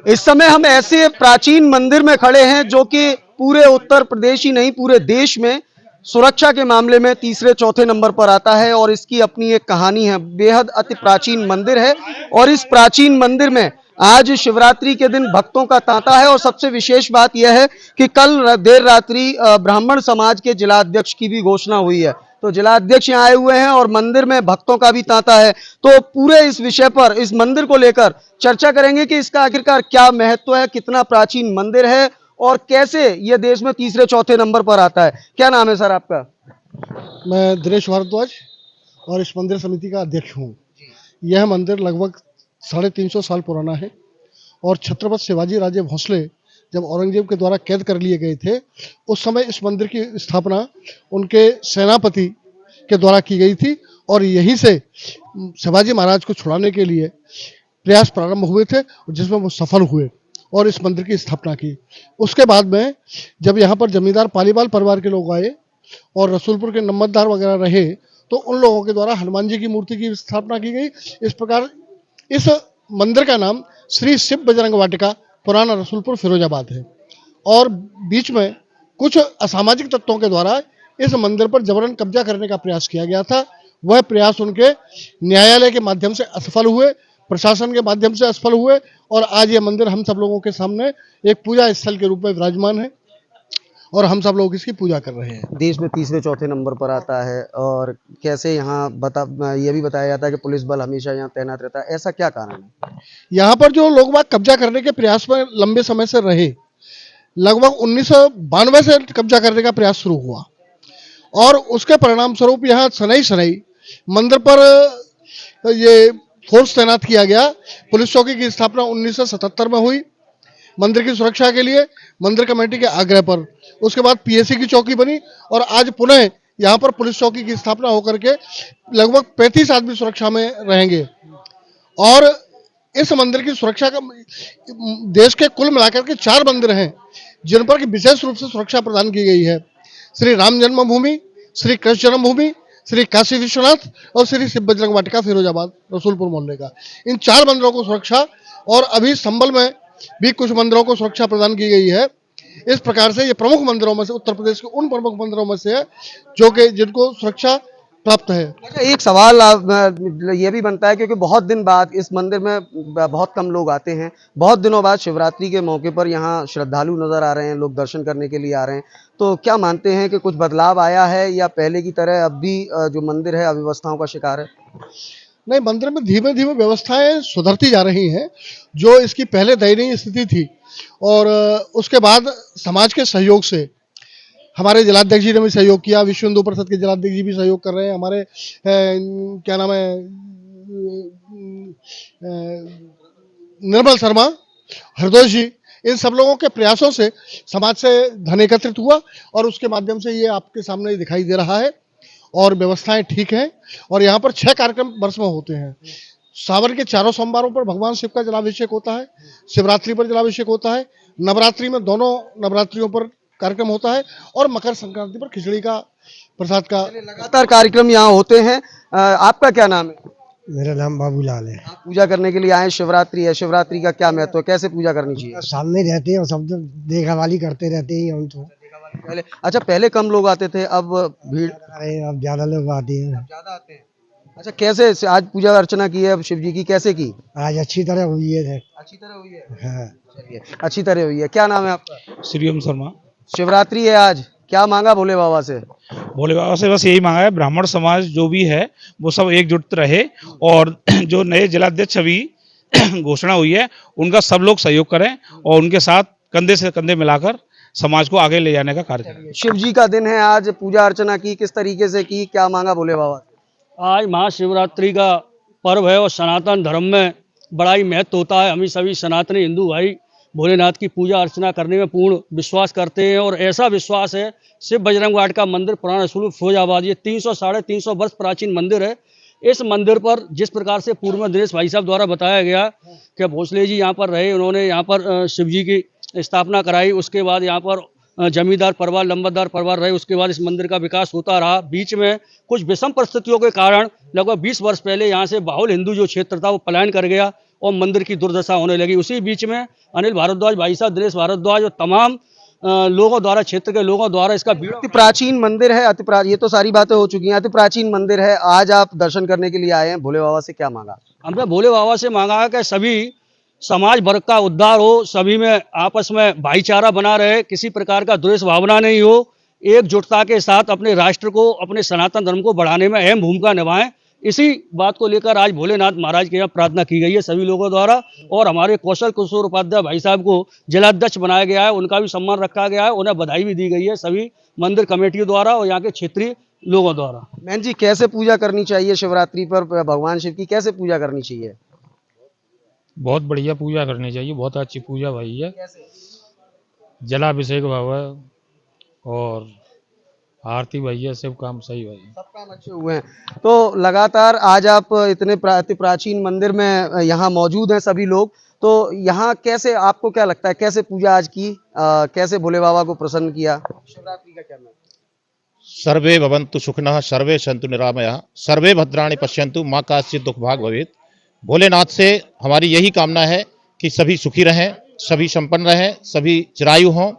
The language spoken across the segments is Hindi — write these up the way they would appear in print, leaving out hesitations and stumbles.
इस समय हम ऐसे प्राचीन मंदिर में खड़े हैं जो कि पूरे उत्तर प्रदेश ही नहीं पूरे देश में सुरक्षा के मामले में तीसरे चौथे नंबर पर आता है और इसकी अपनी एक कहानी है। बेहद अति प्राचीन मंदिर है और इस प्राचीन मंदिर में आज शिवरात्रि के दिन भक्तों का तांता है और सबसे विशेष बात यह है कि कल देर रात्रि ब्राह्मण समाज के जिलाध्यक्ष की भी घोषणा हुई है। तो जिलाध्यक्ष यहाँ आए हुए हैं और मंदिर में भक्तों का भी तांता है। तो पूरे इस विषय पर, इस मंदिर को लेकर चर्चा करेंगे कि इसका आखिरकार क्या महत्व है, कितना प्राचीन मंदिर है और कैसे यह देश में तीसरे चौथे नंबर पर आता है। क्या नाम है सर आपका? मैं दिनेश भारद्वाज और इस मंदिर समिति का अध्यक्ष हूँ। यह मंदिर लगभग 350 साल पुराना है और छत्रपति शिवाजी राजे भोसले जब औरंगजेब के द्वारा कैद कर लिए गए थे, उस समय इस मंदिर की स्थापना उनके सेनापति के द्वारा की गई थी और यहीं से शिवाजी महाराज को छुड़ाने के लिए प्रयास प्रारंभ हुए थे, जिसमें वो सफल हुए और इस मंदिर की स्थापना की। उसके बाद में जब यहाँ पर जमींदार पालीवाल परिवार के लोग आए और रसूलपुर के नंबरदार वगैरह रहे, तो उन लोगों के द्वारा हनुमान जी की मूर्ति की स्थापना की गई। इस प्रकार इस मंदिर का नाम श्री शिव बजरंग वाटिका पुराना रसूलपुर फिरोजाबाद है और बीच में कुछ असामाजिक तत्वों के द्वारा इस मंदिर पर जबरन कब्जा करने का प्रयास किया गया था। वह प्रयास उनके न्यायालय के माध्यम से असफल हुए, प्रशासन के माध्यम से असफल हुए और आज ये मंदिर हम सब लोगों के सामने एक पूजा स्थल के रूप में विराजमान है और हम सब लोग इसकी पूजा कर रहे हैं। देश में तीसरे चौथे नंबर पर आता है और कैसे यहाँ यह भी बताया जाता है कि पुलिस बल हमेशा यहाँ तैनात रहता है, ऐसा क्या कारण है? यहाँ पर जो लोग बाग कब्जा करने के प्रयास में लंबे समय से रहे, लगभग 1992 से कब्जा करने का प्रयास शुरू हुआ और उसके परिणाम स्वरूप यहाँ शनई शनई मंदिर पर ये फोर्स तैनात किया गया। पुलिस चौकी की स्थापना 1977 में हुई मंदिर की सुरक्षा के लिए, मंदिर कमेटी के आग्रह पर। उसके बाद पीएसी की चौकी बनी और आज पुनः यहाँ पर पुलिस चौकी की स्थापना होकर के लगभग 35 आदमी सुरक्षा में रहेंगे और इस मंदिर की सुरक्षा का देश के कुल मिलाकर के 4 मंदिर हैं जिन पर विशेष रूप से सुरक्षा प्रदान की गई है। श्री राम जन्मभूमि, श्री कृष्ण जन्मभूमि, श्री काशी विश्वनाथ और श्री शिव बजरंग वाटिका फिरोजाबाद रसूलपुर मोहल्ले का, इन 4 मंदिरों को सुरक्षा और अभी संभल में भी कुछ मंदिरों को सुरक्षा प्रदान की गई है। इस प्रकार से ये प्रमुख मंदिरों में से, उत्तर प्रदेश के उन प्रमुख मंदिरों में से है जो कि जिनको सुरक्षा प्राप्त है। अच्छा, एक सवाल ये भी बनता है क्योंकि बहुत दिन बाद इस मंदिर में बहुत कम लोग आते हैं, बहुत दिनों बाद शिवरात्रि के मौके पर यहाँ श्रद्धालु नजर आ रहे हैं, लोग दर्शन करने के लिए आ रहे हैं, तो क्या मानते हैं कि कुछ बदलाव आया है या पहले की तरह अब भी जो मंदिर है अव्यवस्थाओं का शिकार है? नहीं, मंदिर में धीमे धीमे व्यवस्थाएं सुधरती जा रही हैं। जो इसकी पहले दयनीय स्थिति थी और उसके बाद समाज के सहयोग से हमारे जिलाध्यक्ष जी ने भी सहयोग किया, विश्व हिंदू परिषद के जिलाध्यक्ष जी भी सहयोग कर रहे हैं, हमारे क्या नाम है निर्मल शर्मा, हरदोष जी, इन सब लोगों के प्रयासों से समाज से धन एकत्रित हुआ और उसके माध्यम से ये आपके सामने दिखाई दे रहा है और व्यवस्थाएं ठीक हैं। और यहाँ पर 6 कार्यक्रम वर्ष में होते हैं। सावन के 4 सोमवारों पर भगवान शिव का जलाभिषेक होता है, शिवरात्रि पर जलाभिषेक होता है, नवरात्रि में दोनों नवरात्रियों पर कार्यक्रम होता है और मकर संक्रांति पर खिचड़ी का प्रसाद का लगातार कार्यक्रम यहाँ होते हैं। आपका क्या नाम है? मेरा नाम बाबूलाल है। आप पूजा करने के लिए आए, शिवरात्रि है, शिवरात्रि का क्या महत्व है, कैसे पूजा करनी चाहिए? सामने रहते हैं और सब देखभाली करते रहते हैं हम तो। पहले कम लोग आते थे, अब भीड़, अरे अब ज्यादा लोग आते हैं। ज्यादा आते हैं। अच्छा, कैसे आज पूजा अर्चना की है शिव जी की, कैसे की? आज अच्छी तरह हुई है। अच्छी तरह हुई है। हाँ। चलिए, अच्छी तरह हुई है। क्या नाम है आपका? श्रीओम शर्मा। शिवरात्रि है आज, क्या मांगा भोले बाबा से? भोले बाबा से बस यही मांगा है, ब्राह्मण समाज जो भी है वो सब एकजुट रहे और जो नए जिलाध्यक्ष अभी घोषणा हुई है उनका सब लोग सहयोग करें और उनके साथ कंधे से कंधे मिलाकर समाज को आगे ले जाने का कार्य करें। शिव जी का दिन है आज, पूजा अर्चना की, किस तरीके से की, क्या मांगा भोले बाबा? आज महाशिवरात्रि का पर्व है और सनातन धर्म में बड़ा ही महत्व होता है। हम सभी सनातनी हिंदू भाई भोलेनाथ की पूजा अर्चना करने में पूर्ण विश्वास करते हैं और ऐसा विश्वास है, शिव बजरंग वाटिका मंदिर पुराना रसूलपुर फिरोजाबाद, ये 300-350 वर्ष प्राचीन मंदिर है। इस मंदिर पर जिस प्रकार से पूर्व में दिनेश भाई साहब द्वारा बताया गया कि भोसले जी यहाँ पर रहे, उन्होंने यहाँ पर शिव जी की स्थापना कराई, उसके बाद यहाँ पर जमींदार परिवार, लंबरदार परिवार रहे, उसके बाद इस मंदिर का विकास होता रहा। बीच में कुछ विषम परिस्थितियों के कारण लगभग 20 वर्ष पहले यहाँ से बाहुल हिंदू जो क्षेत्र था वो पलायन कर गया और मंदिर की दुर्दशा होने लगी। उसी बीच में अनिल भारद्वाज भाई साहब, दिनेश भारद्वाज और तमाम लोगों द्वारा, क्षेत्र के लोगों द्वारा इसका अति प्राचीन मंदिर है, ये तो सारी बातें हो चुकी हैं। अति प्राचीन मंदिर है, आज आप दर्शन करने के लिए आए हैं, भोले बाबा से क्या मांगा? हमने भोले बाबा से मांगा है कि सभी समाज वर्ग का उद्धार हो, सभी में आपस में भाईचारा बना रहे, किसी प्रकार का द्वेष भावना नहीं हो, एकजुटता के साथ अपने राष्ट्र को, अपने सनातन धर्म को बढ़ाने में अहम भूमिका निभाएं। इसी बात को लेकर आज भोलेनाथ महाराज के यहाँ प्रार्थना की गई है सभी लोगों द्वारा। और हमारे कौशल किशोर उपाध्याय भाई साहब को जिलाध्यक्ष बनाया गया है, उनका भी सम्मान रखा गया है, उन्हें बधाई भी दी गई है सभी मंदिर कमेटियों द्वारा और यहाँ के क्षेत्रीय लोगों द्वारा। मैन जी, कैसे पूजा करनी चाहिए शिवरात्रि पर भगवान शिव की, कैसे पूजा करनी चाहिए? बहुत बढ़िया पूजा करनी चाहिए, बहुत अच्छी पूजा भाई है। जलाभिषेक भाव है और आरती भाई है, सब काम सही भाई, सब काम अच्छे हुए हैं। तो लगातार आज आप इतने अति प्राचीन मंदिर में यहाँ मौजूद हैं सभी लोग, तो यहाँ कैसे, आपको क्या लगता है कैसे पूजा आज की, कैसे भोले बाबा को प्रसन्न किया? शिवरात्रि का क्या नाम? सर्वे भवन्तु सुखिनः, सर्वे सन्तु निरामयाः, सर्वे भद्राणि पश्यन्तु, माँ काश्चित् दुख भाग भवेत्। भोलेनाथ से हमारी यही कामना है कि सभी सुखी रहें, सभी संपन्न रहें, सभी चिरायु हों।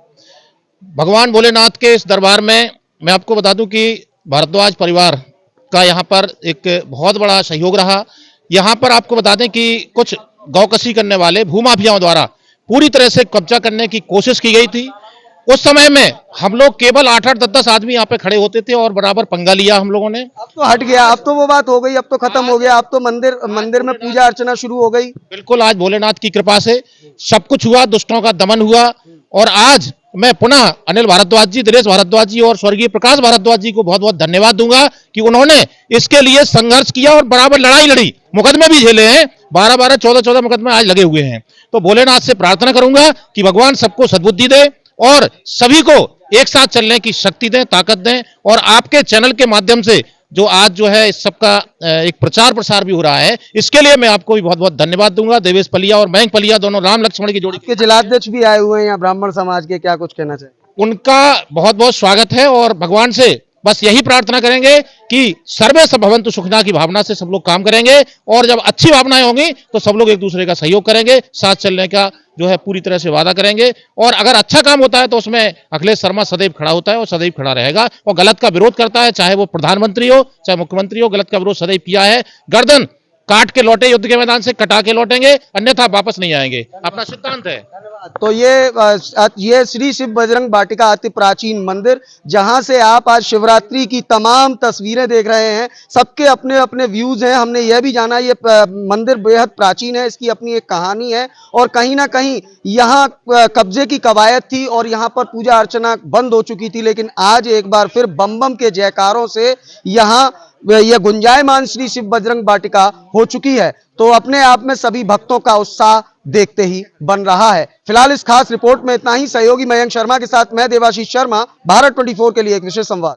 भगवान भोलेनाथ के इस दरबार में मैं आपको बता दूं कि भारद्वाज परिवार का यहाँ पर एक बहुत बड़ा सहयोग रहा। यहाँ पर आपको बता दें कि कुछ गौकशी करने वाले भूमाफियाओं द्वारा पूरी तरह से कब्जा करने की कोशिश की गई थी। उस समय में हम लोग केवल 8-8, 10-10 आदमी यहाँ पे खड़े होते थे और बराबर पंगा लिया हम लोगों ने। अब तो हट गया, अब तो वो बात हो गई, अब तो खत्म हो गया, अब तो मंदिर में पूजा अर्चना शुरू हो गई। बिल्कुल, आज भोलेनाथ की कृपा से सब कुछ हुआ, दुष्टों का दमन हुआ। और आज मैं पुनः अनिल भारद्वाज जी, दिनेश भारद्वाज जी और स्वर्गीय प्रकाश भारद्वाज जी को बहुत बहुत धन्यवाद दूंगा कि उन्होंने इसके लिए संघर्ष किया और बराबर लड़ाई लड़ी, मुकदमे भी झेले हैं, 12-12, 14-14 मुकदमे आज लगे हुए हैं। तो भोलेनाथ से प्रार्थना करूंगा कि भगवान सबको सद्बुद्धि दे और सभी को एक साथ चलने की शक्ति दें, ताकत दें। और आपके चैनल के माध्यम से जो आज जो है इस सबका एक प्रचार प्रसार भी हो रहा है, इसके लिए मैं आपको भी बहुत बहुत धन्यवाद दूंगा। देवेश पलिया और मयंक पलिया दोनों राम लक्ष्मण की जोड़ी के जिलाध्यक्ष भी आए हुए हैं यहाँ ब्राह्मण समाज के, क्या कुछ कहना चाहिए? उनका बहुत बहुत स्वागत है और भगवान से बस यही प्रार्थना करेंगे कि सर्वे सब भवन्तु सुखिनः की भावना से सब लोग काम करेंगे और जब अच्छी भावनाएं होंगी तो सब लोग एक दूसरे का सहयोग करेंगे, साथ चलने का जो है पूरी तरह से वादा करेंगे। और अगर अच्छा काम होता है तो उसमें अखिलेश शर्मा सदैव खड़ा होता है और सदैव खड़ा रहेगा और गलत का विरोध करता है, चाहे वो प्रधानमंत्री हो चाहे मुख्यमंत्री हो, गलत का विरोध सदैव किया है। गर्दन काट के लौटे युद्ध के मैदान से, कटा के लौटेंगे, अन्यथा वापस नहीं आएंगे, अपना सिद्धांत है। तो ये श्री शिव बजरंग वाटिका अति प्राचीन मंदिर, जहां से आप आज शिवरात्रि की तमाम तस्वीरें देख रहे हैं, सबके अपने अपने व्यूज हैं। हमने यह भी जाना ये मंदिर बेहद प्राचीन है, इसकी अपनी एक कहानी है और कहीं ना कहीं यहाँ कब्जे की कवायद थी और यहाँ पर पूजा अर्चना बंद हो चुकी थी, लेकिन आज एक बार फिर बम बम के जयकारों से यहाँ यह गुंजायमान श्री शिव बजरंग वाटिका हो चुकी है। तो अपने आप में सभी भक्तों का उत्साह देखते ही बन रहा है। फिलहाल इस खास रिपोर्ट में इतना ही। सहयोगी मयंक शर्मा के साथ मैं देवाशीष शर्मा, भारत 24 के लिए एक विशेष संवाद।